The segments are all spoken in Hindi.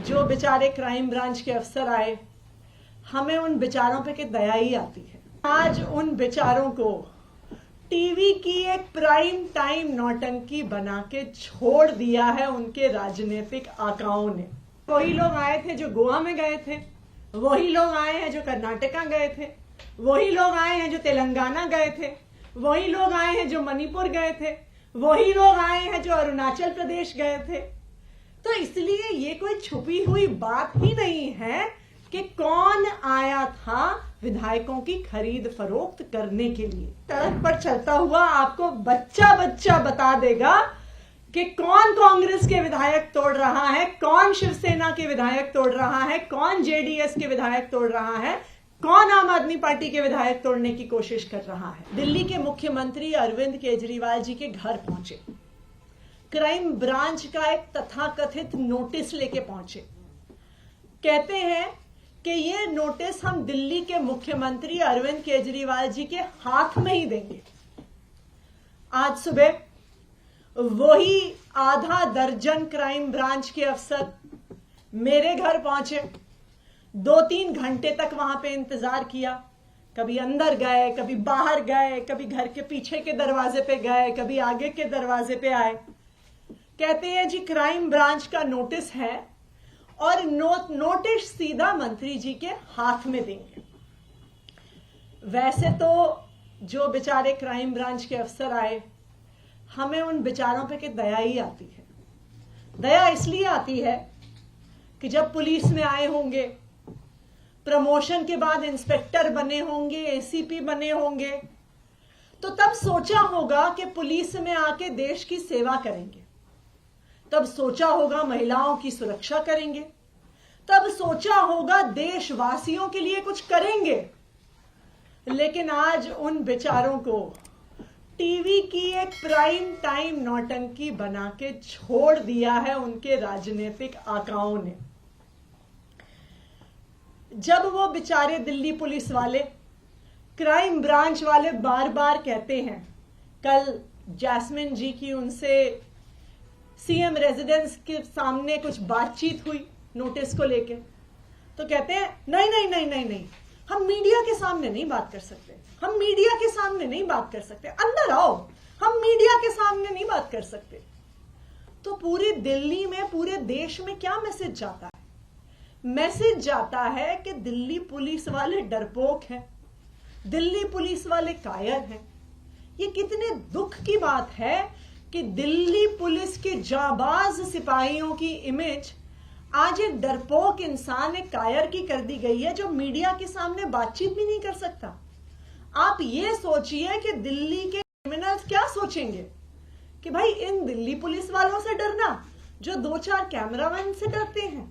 जो बेचारे क्राइम ब्रांच के अफसर आए, हमें उन बेचारों पे के दया ही आती है। आज उन बेचारों को टीवी की एक प्राइम टाइम नौटंकी बना के छोड़ दिया है उनके राजनीतिक आकाओं ने। वही लोग आए थे जो गोवा में गए थे, वही लोग आए हैं जो कर्नाटका गए थे, वही लोग आए हैं जो तेलंगाना गए थे, वही लोग आए हैं जो मणिपुर गए थे, वही लोग आए हैं जो अरुणाचल प्रदेश गए थे। तो इसलिए ये कोई छुपी हुई बात ही नहीं है कि कौन आया था विधायकों की खरीद फरोख्त करने के लिए। सड़क पर चलता हुआ आपको बच्चा बच्चा बता देगा कि कौन कांग्रेस के विधायक तोड़ रहा है, कौन शिवसेना के विधायक तोड़ रहा है, कौन जेडीएस के विधायक तोड़ रहा है, कौन आम आदमी पार्टी के विधायक तोड़ने की कोशिश कर रहा है। दिल्ली के मुख्यमंत्री अरविंद केजरीवाल जी के घर पहुंचे, क्राइम ब्रांच का एक तथाकथित नोटिस लेके पहुंचे। कहते हैं कि ये नोटिस हम दिल्ली के मुख्यमंत्री अरविंद केजरीवाल जी के हाथ में ही देंगे। आज सुबह वही आधा दर्जन क्राइम ब्रांच के अफसर मेरे घर पहुंचे। 2-3 घंटे तक वहां पे इंतजार किया। कभी अंदर गए, कभी बाहर गए, कभी घर के पीछे के दरवाजे पे गए, कभी आगे के दरवाजे पे आए। कहते हैं जी क्राइम ब्रांच का नोटिस है और नोटिस सीधा मंत्री जी के हाथ में देंगे। वैसे तो जो बेचारे क्राइम ब्रांच के अफसर आए, हमें उन बेचारों पे के दया ही आती है। दया इसलिए आती है कि जब पुलिस में आए होंगे, प्रमोशन के बाद इंस्पेक्टर बने होंगे, एसीपी बने होंगे, तो तब सोचा होगा कि पुलिस में आके देश की सेवा करेंगे, तब सोचा होगा महिलाओं की सुरक्षा करेंगे, तब सोचा होगा देशवासियों के लिए कुछ करेंगे। लेकिन आज उन बेचारों को टीवी की एक प्राइम टाइम नौटंकी बना के छोड़ दिया है उनके राजनीतिक आकाओं ने। जब वो बेचारे दिल्ली पुलिस वाले, क्राइम ब्रांच वाले बार बार कहते हैं, कल जैस्मिन जी की उनसे सीएम रेजिडेंस के सामने कुछ बातचीत हुई नोटिस को लेके, तो कहते हैं नहीं नहीं नहीं नहीं नहीं, हम मीडिया के सामने नहीं बात कर सकते, हम मीडिया के सामने नहीं बात कर सकते, अंदर आओ, हम मीडिया के सामने नहीं बात कर सकते। तो पूरी दिल्ली में, पूरे देश में क्या मैसेज जाता है? मैसेज जाता है कि दिल्ली पुलिस वाले डरपोक हैं, दिल्ली पुलिस वाले कायर हैं। ये कितने दुख की बात है कि दिल्ली पुलिस के जाबाज सिपाहियों की इमेज आज एक डरपोक इंसान, एक कायर की कर दी गई है, जो मीडिया के सामने बातचीत भी नहीं कर सकता। आप ये सोचिए कि दिल्ली के क्रिमिनल्स क्या सोचेंगे कि भाई इन दिल्ली पुलिस वालों से डरना जो 2-4 कैमरामैन से डरते हैं।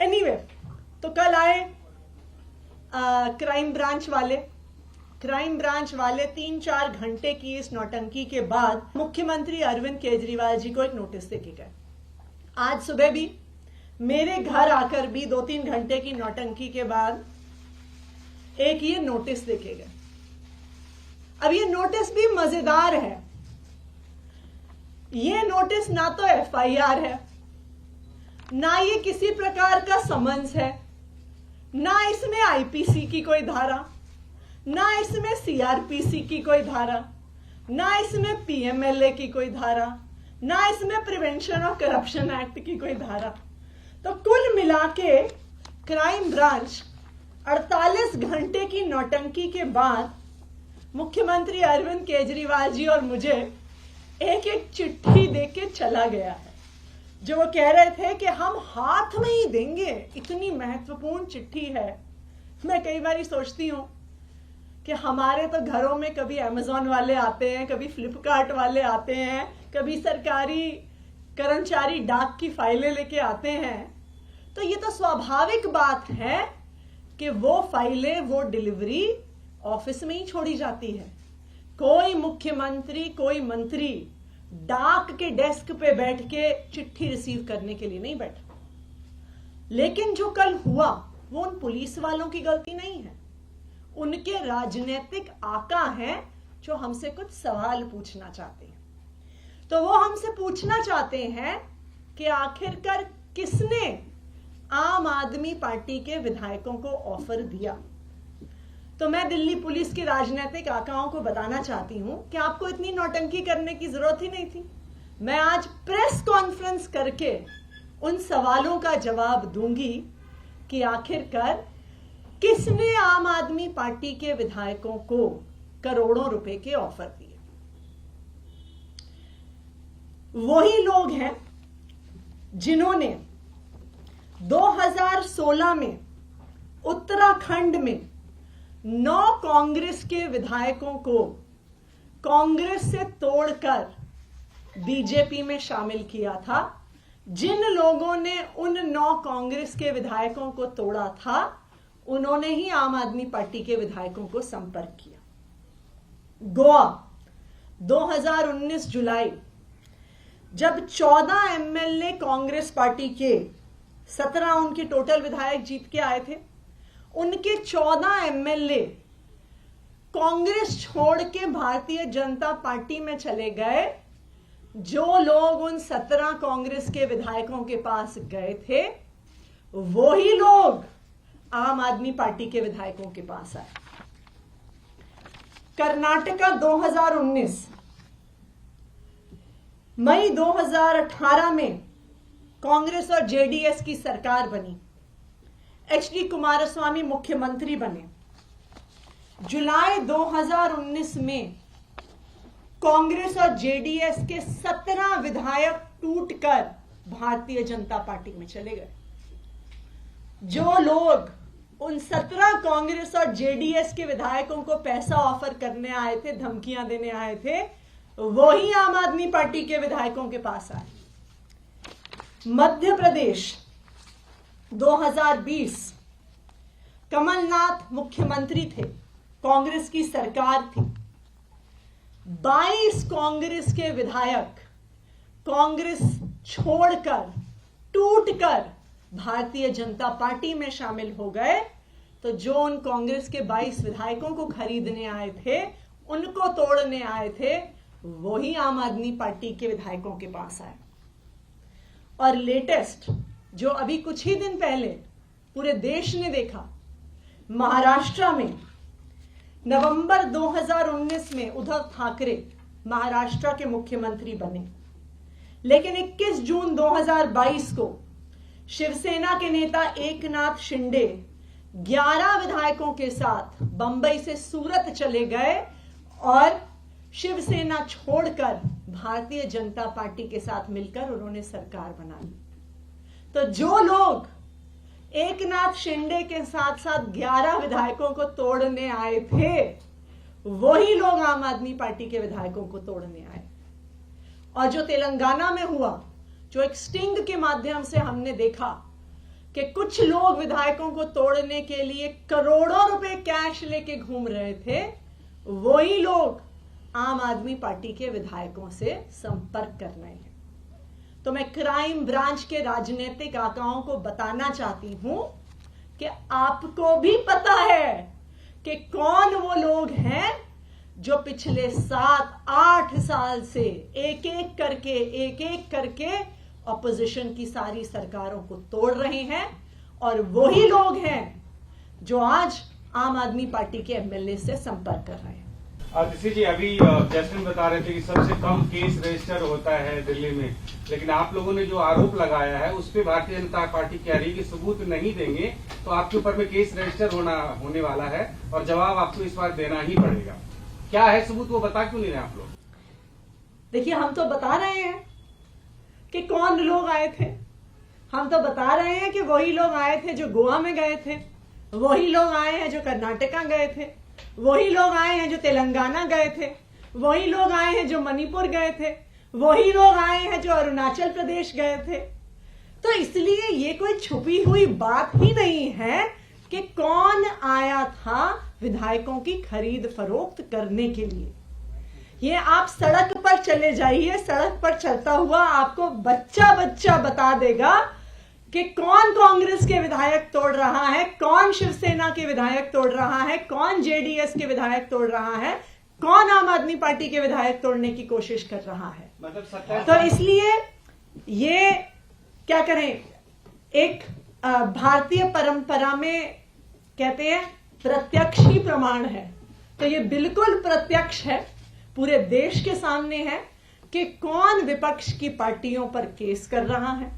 एनीवे, तो कल आए क्राइम ब्रांच वाले 3-4 घंटे की इस नौटंकी के बाद मुख्यमंत्री अरविंद केजरीवाल जी को एक नोटिस देके गए। आज सुबह भी मेरे घर आकर भी 2-3 घंटे की नौटंकी के बाद एक ये नोटिस देके गए। अब ये नोटिस भी मजेदार है। ये नोटिस ना तो एफआईआर है, ना ये किसी प्रकार का समन्स है, ना इसमें आईपीसी की कोई धारा, ना इसमें सीआरपीसी की कोई धारा, ना इसमें पीएमएलए की कोई धारा, ना इसमें प्रिवेंशन ऑफ करप्शन एक्ट की कोई धारा। तो कुल मिला के क्राइम ब्रांच 48 घंटे की नौटंकी के बाद मुख्यमंत्री अरविंद केजरीवाल जी और मुझे एक एक चिट्ठी देके चला गया है, जो वो कह रहे थे कि हम हाथ में ही देंगे। इतनी महत्वपूर्ण चिट्ठी है। मैं कई बार सोचती हूं कि हमारे तो घरों में कभी अमेजॉन वाले आते हैं, कभी फ्लिपकार्ट वाले आते हैं, कभी सरकारी कर्मचारी डाक की फाइलें लेके आते हैं। तो ये तो स्वाभाविक बात है कि वो फाइलें, वो डिलीवरी ऑफिस में ही छोड़ी जाती है। कोई मुख्यमंत्री, कोई मंत्री डाक के डेस्क पे बैठ के चिट्ठी रिसीव करने के लिए नहीं बैठा। लेकिन जो कल हुआ वो उन पुलिस वालों की गलती नहीं है, उनके राजनीतिक आका हैं जो हमसे कुछ सवाल पूछना चाहते हैं। तो वो हमसे पूछना चाहते हैं कि आखिरकार किसने किसने आम आदमी पार्टी के विधायकों को ऑफर दिया? तो मैं दिल्ली पुलिस के राजनीतिक आकाओं को बताना चाहती हूं कि आपको इतनी नौटंकी करने की जरूरत ही नहीं थी। मैं आज प्रेस कॉन्फ्रेंस करके उन सवालों का जवाब दूंगी कि आखिरकार किसने आम आदमी पार्टी के विधायकों को करोड़ों रुपए के ऑफर दिए। वही लोग हैं जिन्होंने 2016 में उत्तराखंड में 9 कांग्रेस के विधायकों को कांग्रेस से तोड़कर बीजेपी में शामिल किया था। जिन लोगों ने उन 9 कांग्रेस के विधायकों को तोड़ा था, उन्होंने ही आम आदमी पार्टी के विधायकों को संपर्क किया। गोवा 2019 जुलाई, जब 14 एमएलए कांग्रेस पार्टी के 17 उनके टोटल विधायक जीत के आए थे, उनके 14 एमएलए कांग्रेस छोड़ के भारतीय जनता पार्टी में चले गए। जो लोग उन 17 कांग्रेस के विधायकों के पास गए थे, वही लोग आम आदमी पार्टी के विधायकों के पास आए। कर्नाटका 2019, मई 2018 में कांग्रेस और जेडीएस की सरकार बनी। एचडी कुमारस्वामी मुख्यमंत्री बने। जुलाई 2019 में कांग्रेस और जेडीएस के 17 विधायक टूटकर भारतीय जनता पार्टी में चले गए। जो लोग उन 17 कांग्रेस और जेडीएस के विधायकों को पैसा ऑफर करने आए थे, धमकियां देने आए थे, वही आम आदमी पार्टी के विधायकों के पास आए। मध्य प्रदेश 2020, कमलनाथ मुख्यमंत्री थे, कांग्रेस की सरकार थी। 22 कांग्रेस के विधायक कांग्रेस छोड़कर, टूटकर भारतीय जनता पार्टी में शामिल हो गए। तो जो उन कांग्रेस के 22 विधायकों को खरीदने आए थे, उनको तोड़ने आए थे, वही आम आदमी पार्टी के विधायकों के पास आए। और लेटेस्ट, जो अभी कुछ ही दिन पहले पूरे देश ने देखा, महाराष्ट्र में नवंबर 2019 में उद्धव ठाकरे महाराष्ट्र के मुख्यमंत्री बने। लेकिन 21 जून 2022 को शिवसेना के नेता एकनाथ शिंदे 11 विधायकों के साथ बंबई से सूरत चले गए और शिवसेना छोड़कर भारतीय जनता पार्टी के साथ मिलकर उन्होंने सरकार बना ली। तो जो लोग एकनाथ शिंदे के साथ साथ 11 विधायकों को तोड़ने आए थे, वही लोग आम आदमी पार्टी के विधायकों को तोड़ने आए। और जो तेलंगाना में हुआ, जो एक स्टिंग के माध्यम से हमने देखा कि कुछ लोग विधायकों को तोड़ने के लिए करोड़ों रुपए कैश लेके घूम रहे थे, वही लोग आम आदमी पार्टी के विधायकों से संपर्क कर रहे हैं। तो मैं क्राइम ब्रांच के राजनीतिक आकाओं को बताना चाहती हूं कि आपको भी पता है कि कौन वो लोग हैं जो पिछले 7-8 साल से एक एक करके ऑपोजिशन की सारी सरकारों को तोड़ रहे हैं। और वही लोग हैं जो आज आम आदमी पार्टी के एमएलए से संपर्क कर रहे हैं। आदित्य जी, अभी जैस्मिन बता रहे थे कि सबसे कम केस रजिस्टर होता है दिल्ली में, लेकिन आप लोगों ने जो आरोप लगाया है उस पर भारतीय जनता पार्टी कह रही है कि सबूत नहीं देंगे तो आपके ऊपर में केस रजिस्टर होने वाला है और जवाब आपको इस बार देना ही पड़ेगा। क्या है सबूत, वो बता क्यों नहीं रहे आप लोग? देखिए, हम तो बता रहे हैं कि कौन लोग आए थे। हम तो बता रहे हैं कि वही लोग आए थे जो गोवा में गए थे, वही लोग आए हैं जो कर्नाटका गए थे, वही लोग आए हैं जो तेलंगाना गए थे, वही लोग आए हैं जो मणिपुर गए थे, वही लोग आए हैं जो अरुणाचल प्रदेश गए थे। तो इसलिए ये कोई छुपी हुई बात ही नहीं है कि कौन आया था विधायकों की खरीद फरोख्त करने के लिए। ये आप सड़क पर चले जाइए, सड़क पर चलता हुआ आपको बच्चा बच्चा बता देगा कि कौन कांग्रेस के विधायक तोड़ रहा है, कौन शिवसेना के विधायक तोड़ रहा है, कौन जेडीएस के विधायक तोड़ रहा है, कौन आम आदमी पार्टी के विधायक तोड़ने की कोशिश कर रहा है। मतलब तो इसलिए ये क्या करें, एक भारतीय परंपरा में कहते हैं प्रत्यक्ष ही प्रमाण है, तो ये बिल्कुल प्रत्यक्ष है, पूरे देश के सामने है कि कौन विपक्ष की पार्टियों पर केस कर रहा है,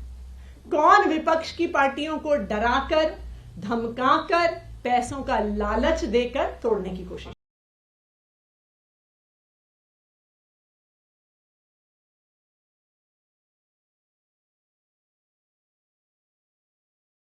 कौन विपक्ष की पार्टियों को डराकर, धमकाकर, पैसों का लालच देकर तोड़ने की कोशिश।